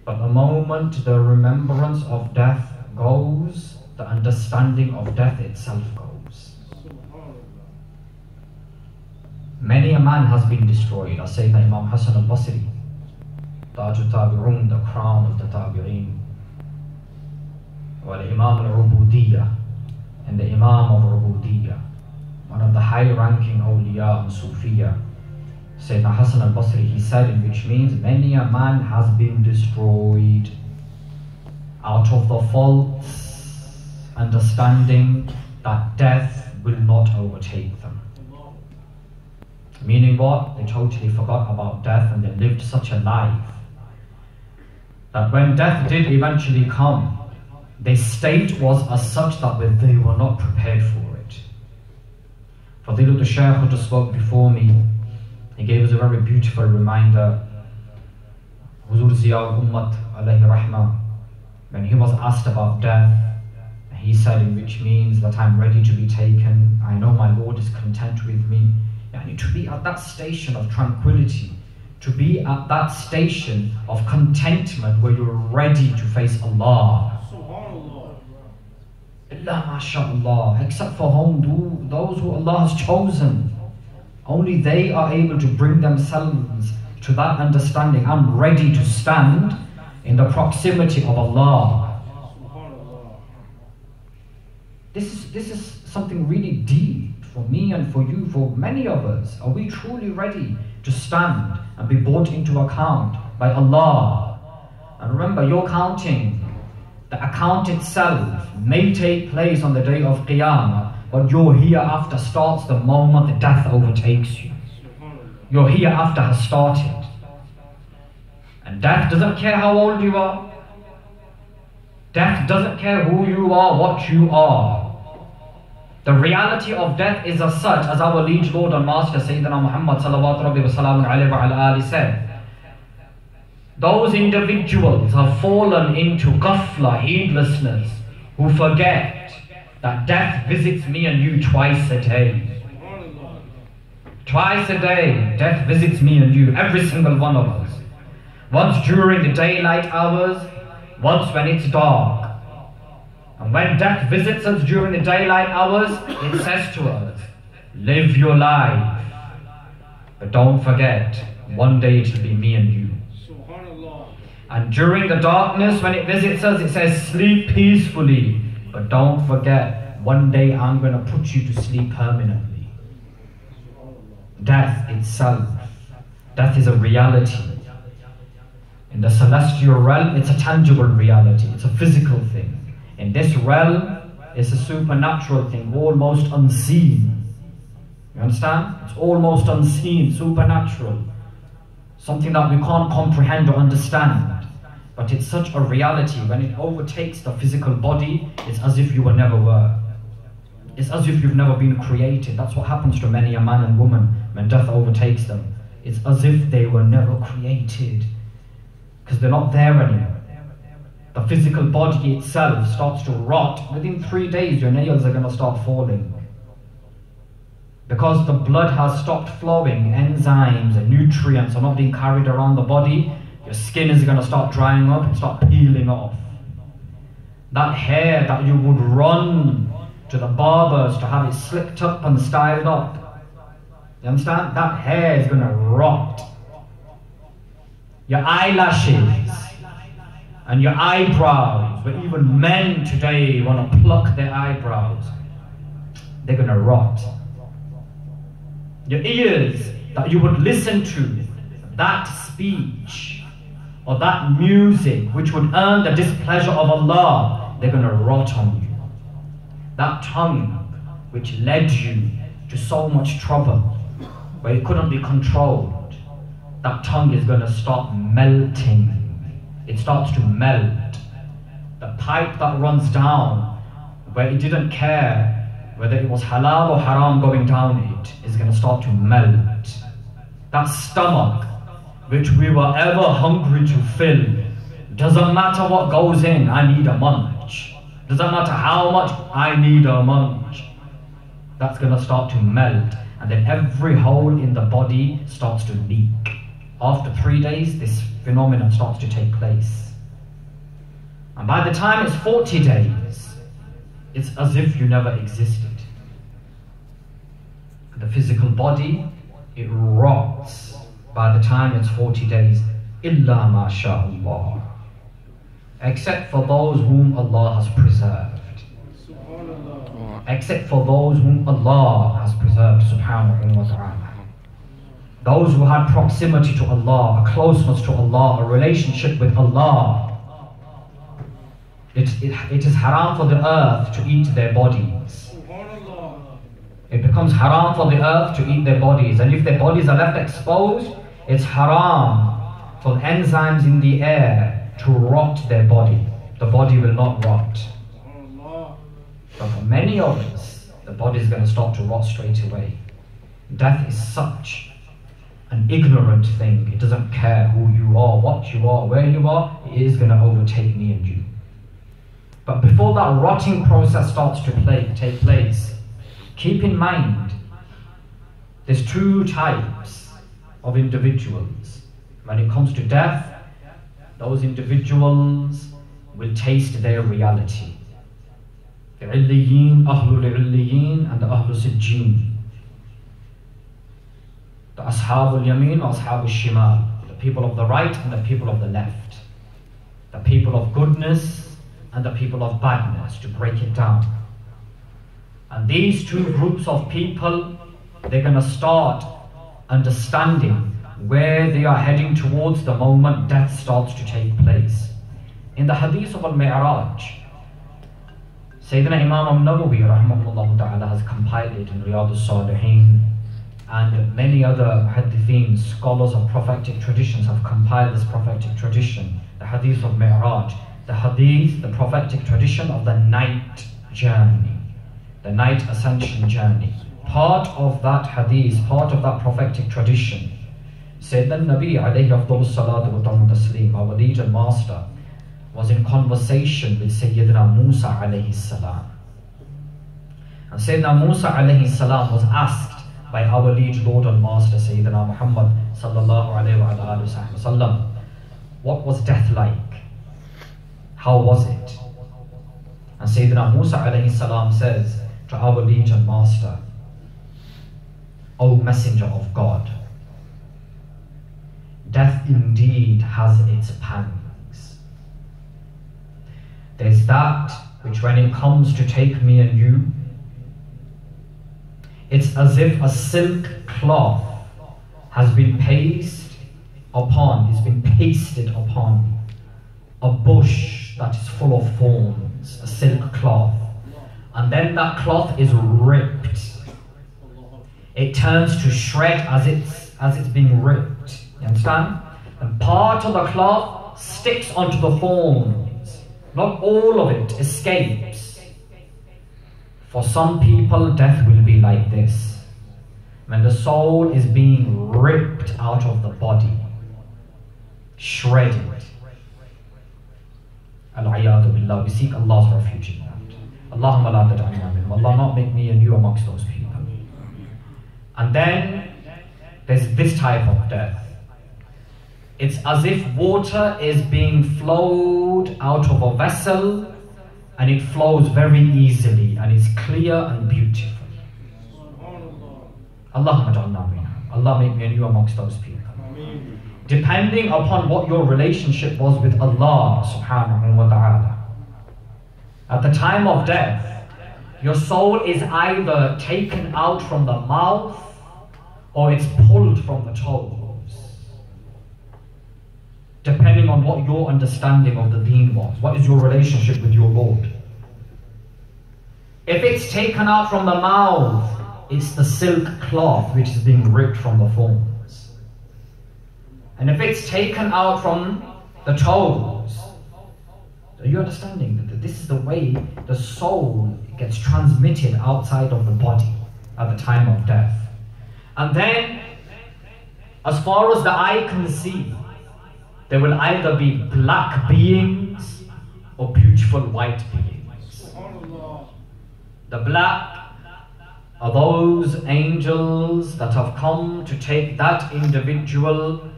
But the moment the remembrance of death goes, the understanding of death itself goes. Many a man has been destroyed. I say that Imam Hassan al-Basri, Taj al-Tabi'un, the crown of the Tabi'in, well, Imam al-Ubudiyya, and the Imam of Ubudiyya, one of the high-ranking awliya and Sufiya, Sayyidina Hassan al-Basri, he said, in which means many a man has been destroyed out of the false understanding that death will not overtake them. Meaning what? They totally forgot about death and they lived such a life that when death did eventually come, their state was as such that they were not prepared for it. Fadilatul Shaykh who just spoke before me, he gave us a very beautiful reminder. Huzur Ziyar Ummat alayhi rahmah, when he was asked about death, he said, in which means that I'm ready to be taken, I know my Lord is content with me. To be at that station of tranquility, to be at that station of contentment where you're ready to face Allah. Illa mashallah, except for whom those who Allah has chosen. Only they are able to bring themselves to that understanding. I'm ready to stand in the proximity of Allah. This is something really deep for me and for you, for many of us. Are we truly ready to stand and be brought into account by Allah? And remember, you're counting. The account itself may take place on the day of Qiyamah, but your hereafter starts the moment the death overtakes you. Your hereafter has started. And death doesn't care how old you are. Death doesn't care who you are, what you are. The reality of death is as such, as our liege Lord and Master Sayyidina Muhammad sallallahu alayhi wa sallam alayhi wa ali said, those individuals have fallen into ghafla, heedlessness, who forget that death visits me and you twice a day. Twice a day, death visits me and you, every single one of us. Once during the daylight hours, once when it's dark. And when death visits us during the daylight hours, it says to us, live your life. But don't forget, one day it will be me and you. And during the darkness, when it visits us, it says, sleep peacefully. But don't forget, one day I'm going to put you to sleep permanently. Death itself. Death is a reality. In the celestial realm, it's a tangible reality. It's a physical thing. In this realm, it's a supernatural thing, almost unseen. You understand? It's almost unseen, supernatural. Something that we can't comprehend or understand. But it's such a reality. When it overtakes the physical body, it's as if you were never were. It's as if you've never been created. That's what happens to many a man and woman when death overtakes them. It's as if they were never created. Because they're not there anymore. The physical body itself starts to rot. Within 3 days, your nails are going to start falling. Because the blood has stopped flowing, enzymes and nutrients are not being carried around the body, your skin is going to start drying up and start peeling off. That hair that you would run to the barbers to have it slicked up and styled up, you understand? That hair is going to rot. Your eyelashes and your eyebrows, but even men today want to pluck their eyebrows, they're going to rot. Your ears that you would listen to, that speech or that music which would earn the displeasure of Allah, they're going to rot on you. That tongue which led you to so much trouble, where it couldn't be controlled, that tongue is going to start melting. It starts to melt. The pipe that runs down, where it didn't care whether it was halal or haram going down it, is going to start to melt. That stomach, which we were ever hungry to fill, doesn't matter what goes in, I need a munch. Doesn't matter how much, I need a munch. That's going to start to melt, and then every hole in the body starts to leak. After 3 days, this phenomenon starts to take place. And by the time it's 40 days, it's as if you never existed. The physical body, it rots by the time it's 40 days. Illa ma sha Allah. Except for those whom Allah has preserved. Except for those whom Allah has preserved, subhanahu wa ta'ala. Those who had proximity to Allah, a closeness to Allah, a relationship with Allah. It is haram for the earth to eat their bodies. It becomes haram for the earth to eat their bodies. And if their bodies are left exposed, it's haram for enzymes in the air to rot their body. The body will not rot. But for many of us, the body is going to start to rot straight away. Death is such an ignorant thing. It doesn't care who you are, what you are, where you are. It is going to overtake me and you. But before that rotting process starts to take place, keep in mind, there's two types of individuals. When it comes to death, those individuals will taste their reality. The Illiyin, Ahlul Illiyin, and the Ahlul Sijjin. The Ashabul Yamin, Ashabul Shimal. The people of the right and the people of the left. The people of goodness and the people of badness, to break it down. And these two groups of people, they're going to start understanding where they are heading towards the moment death starts to take place. In the hadith of Al-Mi'raj, Sayyidina Imam Nawawi rahimahullah ta'ala has compiled it in Riyadh al-Salihin, and many other hadithin, scholars of prophetic traditions have compiled this prophetic tradition, the hadith of Mi'raj, the hadith, the prophetic tradition of the night journey, the night ascension journey. Part of that hadith, part of that prophetic tradition, Sayyidina Nabi alayhi afdal salatu wa taslim, our leader and master, was in conversation with Sayyidina Musa alayhi salam. And Sayyidina Musa alayhi salam was asked by our lead Lord and Master Sayyidina Muhammad sallallahu alayhi wa sallam, what was death like? How was it? And Sayyidina Musa alayhi salam says to our lead and master, O Messenger of God, death indeed has its pangs. There's that which when it comes to take me and you, it's as if a silk cloth has been pasted upon a bush that is full of thorns, a silk cloth. And then that cloth is ripped. It turns to shred as it's being ripped. You understand? And part of the cloth sticks onto the thorns. Not all of it escapes. For some people, death will be like this. When the soul is being ripped out of the body, shredded. Al-Iyadu Billah, we seek Allah's refuge in that. Allahumma la tad'ana minhum. Allah not make me and you amongst those people. And then there's this type of death. It's as if water is being flowed out of a vessel, and it flows very easily and it's clear and beautiful. Allahumma ja'alna minhum. Allah make me and you amongst those people. Depending upon what your relationship was with Allah subhanahu wa ta'ala. At the time of death, your soul is either taken out from the mouth or it's pulled from the toes. Depending on what your understanding of the deen was. What is your relationship with your Lord? If it's taken out from the mouth, it's the silk cloth which is being ripped from the thorns. And if it's taken out from the toes, are you understanding that this is the way the soul gets transmitted outside of the body at the time of death? And then, as far as the eye can see, there will either be black beings or beautiful white beings. The black are those angels that have come to take that individual